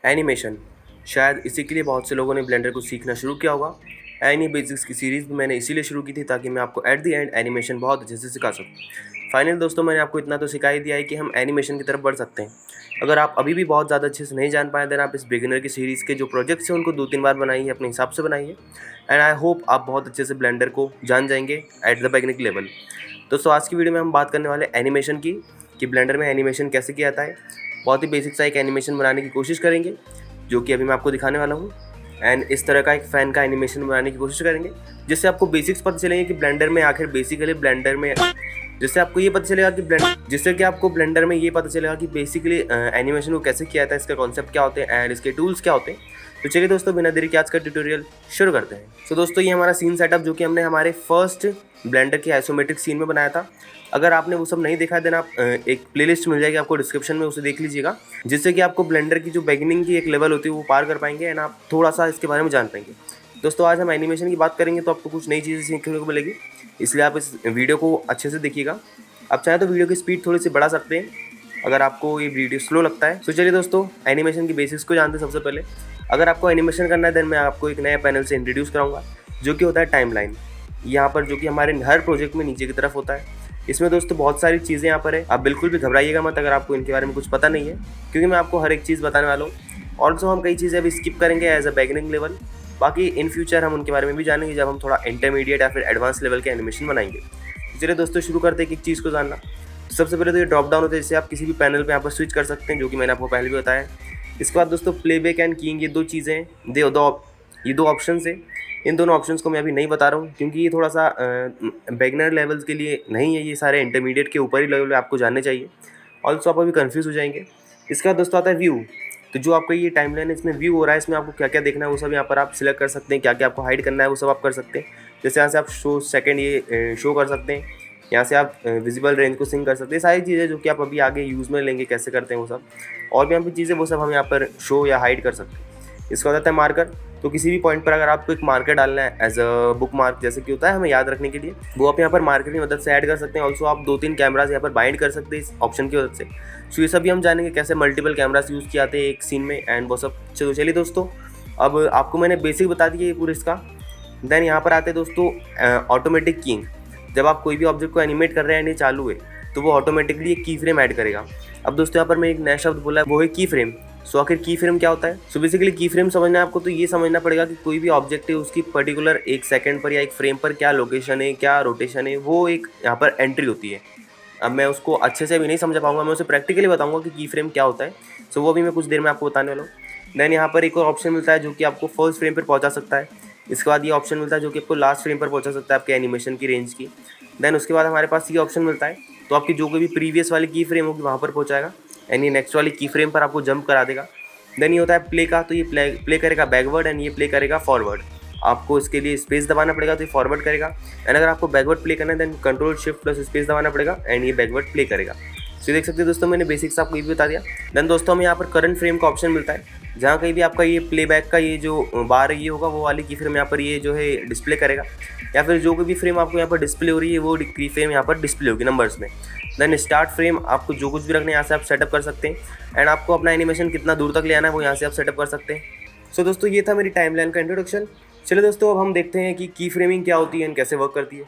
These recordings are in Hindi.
एनिमेशन, शायद इसी के लिए बहुत से लोगों ने ब्लेंडर को सीखना शुरू किया होगा। एनी बेसिक्स की सीरीज़ भी मैंने इसीलिए शुरू की थी ताकि मैं आपको एट द एंड एनिमेशन बहुत अच्छे से सिखा सकूँ। फाइनली दोस्तों, मैंने आपको इतना तो सिखा ही दिया है कि हम एनिमेशन की तरफ बढ़ सकते हैं। अगर आप अभी भी बहुत ज़्यादा अच्छे से नहीं जान पाए, देन आप इस बिगिनर की सीरीज़ के जो प्रोजेक्ट्स हैं उनको 2-3 बार बनाइए, अपने हिसाब से बनाइए, एंड आई होप आप बहुत अच्छे से ब्लेंडर को जान जाएंगे एट द बिगिनिंग लेवल। दोस्तों, आज की वीडियो में हम बात करने वाले एनिमेशन की, कि ब्लेंडर में एनिमेशन कैसे किया जाता है। बहुत ही बेसिक सा एक एनिमेशन बनाने की कोशिश करेंगे, जो कि अभी मैं आपको दिखाने वाला हूँ। एंड इस तरह का एक फ़ैन का एनिमेशन बनाने की कोशिश करेंगे, जिससे आपको बेसिक्स पता चलेंगे कि ब्लेंडर में आखिर बेसिकली ब्लेंडर में जिससे आपको ये पता चलेगा कि बेसिकली एनिमेशन को कैसे किया जाता है, इसका कॉन्सेप्ट क्या होते हैं एंड इसके टूल्स क्या होते हैं। तो चलिए दोस्तों, बिना देरी के आज का ट्यूटोरियल शुरू करते हैं। तो दोस्तों, ये हमारा सीन सेटअप जो कि हमने हमारे फर्स्ट ब्लेंडर के आइसोमेट्रिक सीन में बनाया था। अगर आपने वो सब नहीं देखा है, देन आप एक प्लेलिस्ट मिल जाएगी आपको डिस्क्रिप्शन में, उसे देख लीजिएगा, जिससे कि आपको ब्लेंडर की जो बिगिनिंग की एक लेवल होती है वो पार कर पाएंगे एंड आप थोड़ा सा इसके बारे में जान पाएंगे। दोस्तों, आज हम एनिमेशन की बात करेंगे तो आपको कुछ नई चीज़ें सीखने को मिलेगी, इसलिए आप इस वीडियो को अच्छे से देखिएगा। आप चाहें तो वीडियो की स्पीड थोड़ी सी बढ़ा सकते हैं अगर आपको ये वीडियो स्लो लगता है। तो चलिए दोस्तों, एनिमेशन की बेसिक्स को जानते हैं। सबसे पहले, अगर आपको एनिमेशन करना है, देन मैं आपको एक नए पैनल से इंट्रोड्यूस कराऊंगा, जो कि होता है टाइमलाइन। यहाँ पर जो कि हमारे हर प्रोजेक्ट में नीचे की तरफ होता है। इसमें दोस्तों बहुत सारी चीज़ें यहाँ पर है, आप बिल्कुल भी घबराइएगा मत अगर आपको इनके बारे में कुछ पता नहीं है, क्योंकि मैं आपको हर एक चीज़ बताने वाला हूँ। ऑल्सो हम कई चीज़ें अभी स्किप करेंगे एज अ बिगिनिंग लेवल, बाकी इन फ्यूचर हम उनके बारे में भी जानेंगे जब हम थोड़ा इंटरमीडिएट या फिर एडवांस लेवल के एनिमेशन बनाएंगे। चलिए दोस्तों, शुरू करते हैं एक चीज़ को जानना। सबसे पहले तो ये ड्रॉप डाउन होता है, जिससे आप किसी भी पैनल पे यहाँ पर स्विच कर सकते हैं, जो कि मैंने आपको पहले भी बताया। इसके बाद दोस्तों, प्लेबैक एंड कीइंग, ये दो चीज़ें हैं, ये दो ऑप्शन है। इन दोनों ऑप्शंस को मैं अभी नहीं बता रहा हूँ, क्योंकि ये थोड़ा सा बिगिनर लेवल्स के लिए नहीं है, ये सारे इंटरमीडिएट के ऊपर ही लेवल पे आपको जानने चाहिए। ऑल्सो आप अभी कन्फ्यूज़ हो जाएंगे। इसके बाद दोस्तों आता है व्यू। तो जो आपका ये टाइमलाइन है, इसमें व्यू हो रहा है, इसमें आपको क्या क्या देखना है वो सब यहाँ पर आप सिलेक्ट कर सकते हैं, क्या क्या आपको हाइड करना है वो सब आप कर सकते हैं। जैसे यहाँ से आप शो कर सकते हैं, यहाँ से आप विजिबल रेंज को सिंक कर सकते हैं। सारी चीज़ें जो कि आप अभी आगे यूज़ में लेंगे, कैसे करते हैं वो सब, और भी यहाँ पर चीज़ें वो सब हम यहाँ पर शो या हाइड कर सकते हैं। इसका होता है मार्कर। तो किसी भी पॉइंट पर अगर आपको एक मार्कर डालना है एज अ बुक मार्क जैसे कि होता है हमें याद रखने के लिए, वो आप यहाँ पर मार्कर की मदद से ऐड कर सकते हैं। ऑल्सो आप 2-3 कैमराज यहाँ पर बाइंड कर सकते हैं इस ऑप्शन की मदद से। सो ये सभी हम जानेंगे कैसे मल्टीपल कैमराज यूज़ किए जाते हैं एक सीन में एंड वो सब। चलिए दोस्तों, अब आपको मैंने बेसिक बता दिया ये पूरे इसका। देन यहाँ पर आते हैं दोस्तों ऑटोमेटिक कीइंग। जब आप कोई भी ऑब्जेक्ट को एनिमेट कर रहे हैं एंड ये चालू है, तो वो ऑटोमेटिकली एक की फ्रेम ऐड करेगा। अब दोस्तों, यहाँ पर मैं एक नया शब्द बोला है, वो है की फ्रेम। सो आखिर की फ्रेम क्या होता है? सो बेसिकली की फ्रेम समझना है आपको, तो ये समझना पड़ेगा कि कोई भी ऑब्जेक्ट है उसकी पर्टिकुलर एक सेकंड पर या एक फ्रेम पर क्या लोकेशन है, क्या रोटेशन है, वो एक यहाँ पर एंट्री होती है। अब मैं उसको अच्छे से अभी नहीं समझा पाऊंगा, मैं उसे प्रैक्टिकली बताऊंगा कि की फ्रेम क्या होता है। सो वो भी मैं कुछ देर में आपको बताने वाला हूँ। देन यहाँ पर एक और ऑप्शन मिलता है जो कि आपको फर्स्ट फ्रेम पर पहुँचा सकता है। इसके बाद ये ऑप्शन मिलता है जो कि आपको लास्ट फ्रेम पर पहुँचा सकता है आपके एनिमेशन की रेंज की। देन उसके बाद हमारे पास ये ऑप्शन मिलता है, तो आपकी जो कोई भी प्रीवियस वाली की फ्रेम होगी वहाँ पर पहुँचाएगा एंड ये नेक्स्ट वाली की फ्रेम पर आपको जंप करा देगा। देन ये होता है प्ले का, तो ये प्ले करेगा बैकवर्ड एंड ये प्ले करेगा फॉरवर्ड। आपको इसके लिए स्पेस दबाना पड़ेगा तो ये फॉरवर्ड करेगा, एंड अगर आपको बैकवर्ड प्ले करना है then control shift plus space दबाना पड़ेगा एंड ये बैकवर्ड प्ले करेगा। तो देख सकते हैं दोस्तों, मैंने बेसिक्स आपको ये भी बता दिया। देन दोस्तों, हमें यहाँ पर करंट फ्रेम का ऑप्शन मिलता है, जहाँ कहीं भी आपका ये प्लेबैक का ये जो बार ये होगा, वो वाली की फ्रेम यहाँ पर ये जो है डिस्प्ले करेगा, या फिर जो कोई भी फ्रेम आपको यहाँ पर डिस्प्ले हो रही है वो की फ्रेम यहाँ पर डिस्प्ले होगी नंबर्स में। देन स्टार्ट फ्रेम, आपको जो कुछ भी रखना है यहाँ से आप सेटअप कर सकते हैं, एंड आपको अपना एनिमेशन कितना दूर तक ले आना है वो यहाँ से आप सेटअप कर सकते हैं। सो दोस्तों, ये था मेरी टाइमलाइन का इंट्रोडक्शन। चलिए दोस्तों, अब हम देखते हैं कि की फ्रेमिंग क्या होती है एंड कैसे वर्क करती है।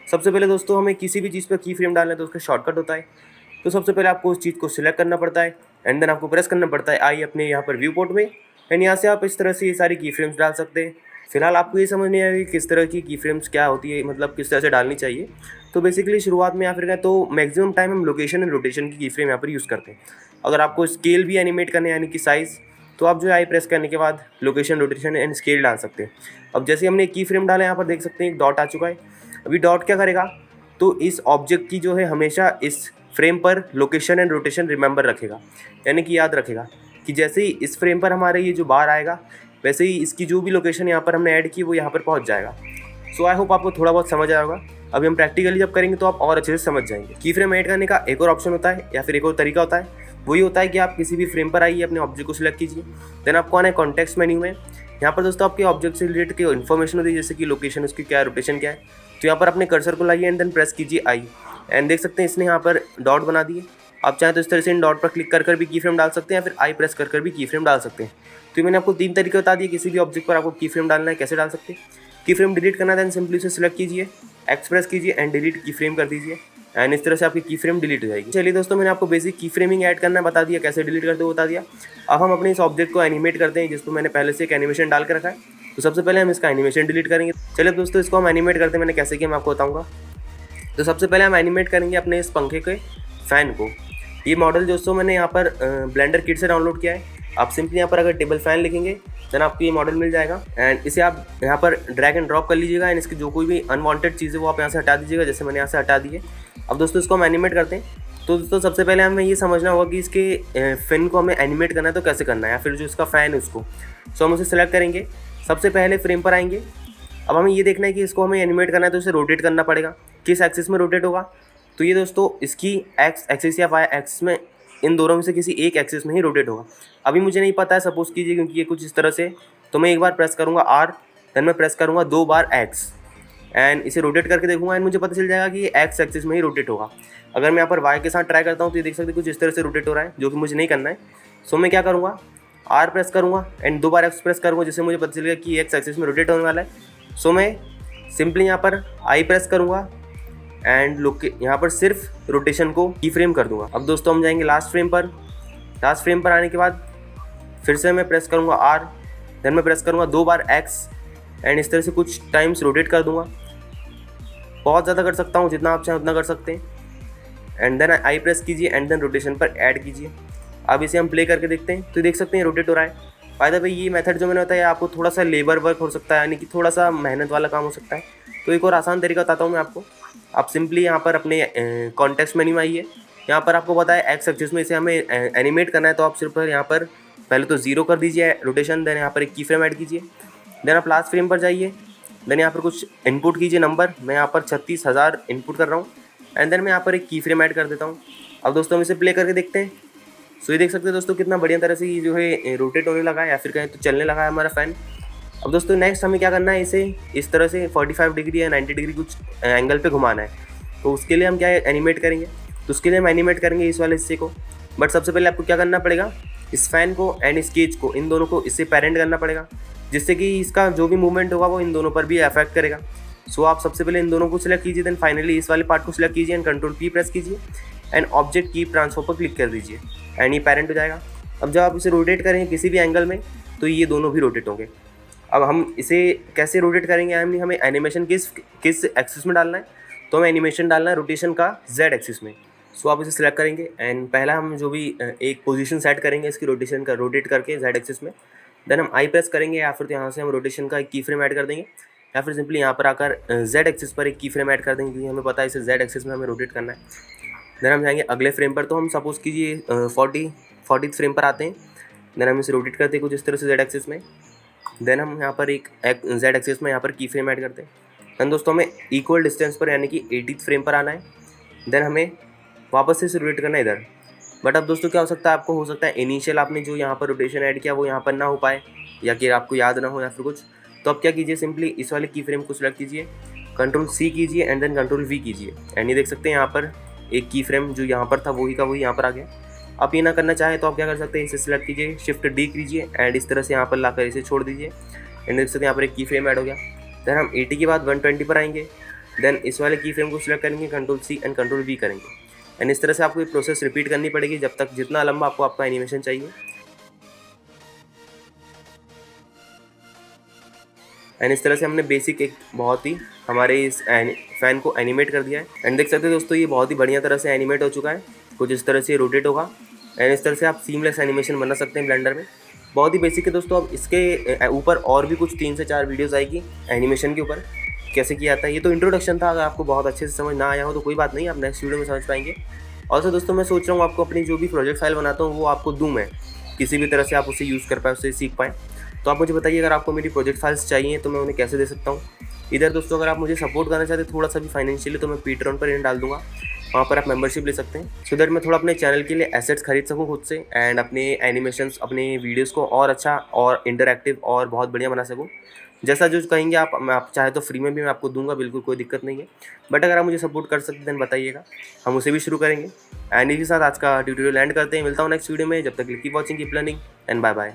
सबसे पहले दोस्तों, हमें किसी भी चीज़ पर की फ्रेम डालना है तो उसका शॉर्टकट होता है। तो सबसे पहले आपको उस चीज़ को सिलेक्ट करना पड़ता है एंड देन आपको प्रेस करना पड़ता है आई अपने यहाँ पर व्यू पोर्ट में, एंड यहाँ से आप इस तरह से ये सारी की फ्रेम्स डाल सकते हैं। फिलहाल आपको ये समझ नहीं आएगी किस तरह की फ्रेम्स क्या होती है, मतलब किस तरह से डालनी चाहिए। तो बेसिकली शुरुआत में या फिर तो मैक्सिमम टाइम हम लोकेशन एंड रोटेशन की फ्रेम यहाँ पर यूज़ करते हैं। अगर आपको स्केल भी एनिमेट करने यानी कि साइज़, तो आप जो आई प्रेस करने के बाद लोकेशन, रोटेशन एंड स्केल डाल सकते हैं। अब जैसे हमने की फ्रेम डाला, यहाँ पर देख सकते हैं एक डॉट आ चुका है। अभी डॉट क्या करेगा, तो इस ऑब्जेक्ट की जो है हमेशा इस फ्रेम पर लोकेशन एंड रोटेशन रिमेंबर रखेगा, यानी कि याद रखेगा कि जैसे ही इस फ्रेम पर हमारे ये जो बार आएगा, वैसे ही इसकी जो भी लोकेशन यहाँ पर हमने ऐड की वो यहाँ पर पहुँच जाएगा। सो आई होप आपको थोड़ा बहुत समझ आया होगा। अभी हम प्रैक्टिकली जब करेंगे तो आप और अच्छे से समझ जाएंगे। की फ्रेम ऐड करने का एक और ऑप्शन होता है या फिर एक और तरीका होता है, वही होता है कि आप किसी भी फ्रेम पर आइए, अपने ऑब्जेक्ट को सिलेक्ट कीजिए, देन आपको आना है कॉन्टेक्स्ट मेन्यू में। यहाँ पर दोस्तों आपके ऑब्जेक्ट से रिलेटेड की इन्फॉर्मेशन होती है, जैसे कि लोकेशन उसकी क्या है, रोटेशन क्या है। तो यहाँ पर अपने कर्सर को लाइए एंड देन प्रेस कीजिए आई, एंड देख सकते हैं इसने यहाँ पर डॉट बना दिए। आप चाहें तो इस तरह से इन डॉट पर क्लिक कर भी की फ्रेम डाल सकते हैं या फिर आई प्रेस कर भी की फ्रेम डाल सकते हैं। तो मैंने आपको 3 तरीके बता दिए किसी भी ऑब्जेक्ट पर आपको की फ्रेम डालना है, कैसे डाल सकते हैं। की फ्रेम डिलीट करना है, देन सिंपली उसे सिलेक्ट कीजिए, एक्स प्रेस कीजिए एंड डिलीट की फ्रेम कर दीजिए एंड इस तरह से आपकी की फ्रेम डिलीट हो जाएगी। चलिए दोस्तों, मैंने आपको बेसिक की फ्रेमिंग ऐड करना बता दिया, कैसे डिलीट करते हो बता दिया। अब हम अपने इस ऑब्जेक्ट को एनिमेट करते हैं जिसको मैंने पहले से एक एनिमेशन डाल के रखा है। तो सबसे पहले हम इसका एनिमेशन डिलीट करेंगे। चलिए दोस्तों, इसको हम एनिमेट करते हैं, मैंने कैसे किया मैं आपको बताऊँगा। तो सबसे पहले हम एनिमेट करेंगे अपने इस पंखे के फ़ैन को। ये मॉडल दोस्तों मैंने यहाँ पर ब्लेंडर किट से डाउनलोड किया है। आप सिंपली यहाँ पर अगर टेबल फैन लिखेंगे देन आपको ये मॉडल मिल जाएगा एंड इसे आप यहाँ पर ड्रैग एंड ड्रॉप कर लीजिएगा एंड इसकी जो कोई भी अनवांटेड चीज़ है वो आप यहाँ से हटा दीजिएगा, जैसे मैंने यहाँ से हटा दी है। अब दोस्तों इसको हम एनिमेट करते हैं। तो दोस्तों सबसे पहले हमें ये समझना होगा कि इसके फिन को हमें एनिमेट करना है तो कैसे करना है, या फिर जो इसका फ़ैन है उसको। सो हम उसे सेलेक्ट करेंगे, सबसे पहले फ्रेम पर आएंगे। अब हमें ये देखना है कि इसको हमें एनिमेट करना है तो इसे रोटेट करना पड़ेगा। किस एक्सिस में रोटेट होगा, तो ये दोस्तों इसकी एक्स एक्सिस या वाई एक्सिस में, इन दोनों में से किसी एक एक्सिस में ही रोटेट होगा। अभी मुझे नहीं पता है, सपोज कीजिए, क्योंकि ये कुछ इस तरह से, तो मैं एक बार प्रेस करूँगा आर, देन मैं प्रेस करूँगा 2 बार एक्स एंड इसे रोटेट करके देखूंगा एंड मुझे पता चल जाएगा कि ये एक्स एक्सिस में ही रोटेट होगा। अगर मैं यहाँ पर वाई के साथ ट्राई करता हूँ तो ये देख सकते हैं कुछ इस तरह से रोटेट हो रहा है, जो कि मुझे नहीं करना है। सो मैं क्या करूँगा, आर प्रेस करूँगा एंड 2 बार एक्स प्रेस करूँगा, जिससे मुझे पता चलेगा कि एक्स एक्सिस में रोटेट होने वाला है। सो मैं सिंपली यहाँ पर आई प्रेस करूँगा एंड लुक यहाँ पर सिर्फ रोटेशन को की फ्रेम कर दूंगा। अब दोस्तों हम जाएंगे लास्ट फ्रेम पर। लास्ट फ्रेम पर आने के बाद फिर से मैं प्रेस करूँगा आर, देन मैं प्रेस करूँगा 2 बार एक्स एंड इस तरह से कुछ टाइम्स रोटेट कर दूंगा। बहुत ज़्यादा कर सकता हूँ, जितना आप चाहें उतना कर सकते हैं एंड देन आई प्रेस कीजिए एंड देन रोटेशन पर ऐड कीजिए। अब इसे हम प्ले करके देखते हैं तो देख सकते हैं रोटेट हो रहा है। फायदा भाई ये मेथड जो मैंने बताया आपको थोड़ा सा लेबर वर्क हो सकता है, यानी कि थोड़ा सा मेहनत वाला काम हो सकता है। तो एक और आसान तरीका बताता हूँ मैं आपको। आप सिंपली यहाँ पर अपने कॉन्टेक्स्ट मेन्यू में आइए। यहाँ पर आपको पता है एक्स एक्सिस में इसे हमें एनिमेट करना है, तो आप सिर्फ यहाँ पर पहले तो 0 कर दीजिए रोटेशन, देन यहाँ पर एक की फ्रेम ऐड कीजिए, देन आप लास्ट फ्रेम पर जाइए, देन यहाँ पर कुछ इनपुट कीजिए नंबर। मैं यहाँ पर 36,000 इनपुट कर रहा हूँ एंड देन मैं यहाँ पर एक की फ्रेम ऐड कर देता हूँ। अब दोस्तों हम इसे प्ले करके देखते हैं। सो ये देख सकते हैं दोस्तों कितना बढ़िया तरह से ये जो है रोटेट होने लगा है, या फिर कहें तो चलने लगा है हमारा फ़ैन। अब दोस्तों नेक्स्ट हमें क्या करना है, इसे इस तरह से 45 डिग्री या 90 डिग्री कुछ एंगल पे घुमाना है। तो उसके लिए हम क्या एनिमेट करेंगे, तो उसके लिए हम एनिमेट करेंगे इस वाले हिस्से को। बट सबसे पहले आपको क्या करना पड़ेगा, इस फैन को एंड इस केज को, इन दोनों को इससे पेरेंट करना पड़ेगा, जिससे कि इसका जो भी मूवमेंट होगा वो इन दोनों पर भी अफेक्ट करेगा। सो आप सबसे पहले इन दोनों को सिलेक्ट कीजिए, देन फाइनली इस वाले पार्ट को सिलेक्ट कीजिए एंड कंट्रोल पी प्रेस कीजिए एंड ऑब्जेक्ट की ट्रांसफर पर क्लिक कर दीजिए एंड ये पेरेंट हो जाएगा। अब जब आप इसे रोटेट करेंगे किसी भी एंगल में तो ये दोनों भी रोटेट होंगे। अब हम इसे कैसे रोटेट करेंगे, हमें एनिमेशन किस एक्सिस में डालना है, तो हमें एनिमेशन डालना है रोटेशन का जेड एक्सिस में। सो आप इसे सिलेक्ट करेंगे एंड पहला हम जो भी एक पोजीशन सेट करेंगे इसकी रोटेशन का, रोटेट करके जेड एक्सिस में, देन हम आई प्रेस करेंगे या फिर तो यहाँ से हम रोटेशन का एक की फ्रेम ऐड कर देंगे, या फिर सिंपली यहाँ पर आकर जेड एक्सिस पर एक की फ्रेम ऐड कर देंगे, क्योंकि हमें पता है इसे जेड एक्सिस में हमें रोटेट करना है। देन हम जाएंगे अगले फ्रेम पर। तो हम सपोज कीजिए 40th फ्रेम पर आते हैं, देन हम इसे रोटेट करते हैं कुछ इस तरह से जेड एक्सिस में, देन हम यहाँ पर एक जेड एक्सिस में यहाँ पर की फ्रेम ऐड करते हैं। देन दोस्तों हमें इक्वल डिस्टेंस पर यानी कि 80th फ्रेम पर आना है, देन हमें वापस से इसे रोटेट करना है इधर। बट अब दोस्तों क्या हो सकता है, आपको हो सकता है इनिशियल आपने जो यहाँ पर रोटेशन ऐड किया वो यहाँ पर ना हो पाए, या कि आपको याद ना हो या फिर कुछ। तो अब क्या कीजिए, सिंपली इस वाले की फ्रेम को सिलेक्ट कीजिए, कंट्रोल सी कीजिए एंड देन कंट्रोल वी कीजिए एंड ये देख सकते हैं यहाँ पर एक की फ्रेम जो यहाँ पर था वही का वही यहाँ पर आ गया। आप ये ना करना चाहें तो आप क्या कर सकते हैं, इसे सिलेक्ट कीजिए, शिफ्ट डी कीजिए एंड इस तरह से यहाँ पर लाकर इसे छोड़ दीजिए एंड देख सकते हैं यहाँ पर एक की फ्रेम ऐड हो गया। देन हम 80 के बाद 120 पर आएंगे, देन इस वाले की फ्रेम को सिलेक्ट करेंगे, control C and control V करेंगे एंड इस तरह से आपको ये प्रोसेस रिपीट करनी पड़ेगी जब तक जितना लंबा आपको आपका एनिमेशन चाहिए। एंड इस तरह से हमने बेसिक एक बहुत ही हमारे इस फैन को एनिमेट कर दिया है एंड देख सकते हैं दोस्तों ये बहुत ही बढ़िया तरह से एनिमेट हो चुका है। कुछ इस तरह से रोटेट होगा एंड इस तरह से आप सीमलेस एनिमेशन बना सकते हैं ब्लेंडर में। बहुत ही बेसिक है दोस्तों। अब इसके ऊपर और भी कुछ 3 से 4 वीडियोज़ आएगी एनिमेशन के ऊपर कैसे किया जाता है। ये तो इंट्रोडक्शन था, अगर आपको बहुत अच्छे से समझ ना आया हो तो कोई बात नहीं, आप नेक्स्ट वीडियो में समझ पाएंगे। और दोस्तों मैं सोच रहा हूँ आपको अपनी जो भी प्रोजेक्ट फाइल बनाता हूँ वो आपको दूँ मैं, किसी भी तरह से आप उसे यूज़ कर पाए, उससे सीख पाएँ। तो आप मुझे बताइए अगर आपको मेरी प्रोजेक्ट फाइल्स चाहिए तो मैं उन्हें कैसे दे सकता हूँ। इधर दोस्तों अगर आप मुझे सपोर्ट करना चाहते हैं थोड़ा सा भी फाइनेंशियली, तो मैं पेट्रेन पर डाल दूँगा, वहाँ पर आप मेंबरशिप ले सकते हैं, सो दैट मैं थोड़ा अपने चैनल के लिए एसेट्स खरीद सकूँ खुद से एंड अपने एनिमेशंस, अपने वीडियोज़ को और अच्छा और इंटरैक्टिव और बहुत बढ़िया बना सकूँ। जैसा जो कहेंगे आप, मैं आप चाहे तो फ्री में भी मैं आपको दूंगा, बिल्कुल कोई दिक्कत नहीं है। बट अगर आप मुझे सपोर्ट कर सकते हैं देन बताइएगा, हम उसे भी शुरू करेंगे। एंड इसी के साथ आज का ट्यूटोरियल एंड करते हैं। मिलता हूँ नेक्स्ट वीडियो में, जब तक keep watching, keep learning and bye bye.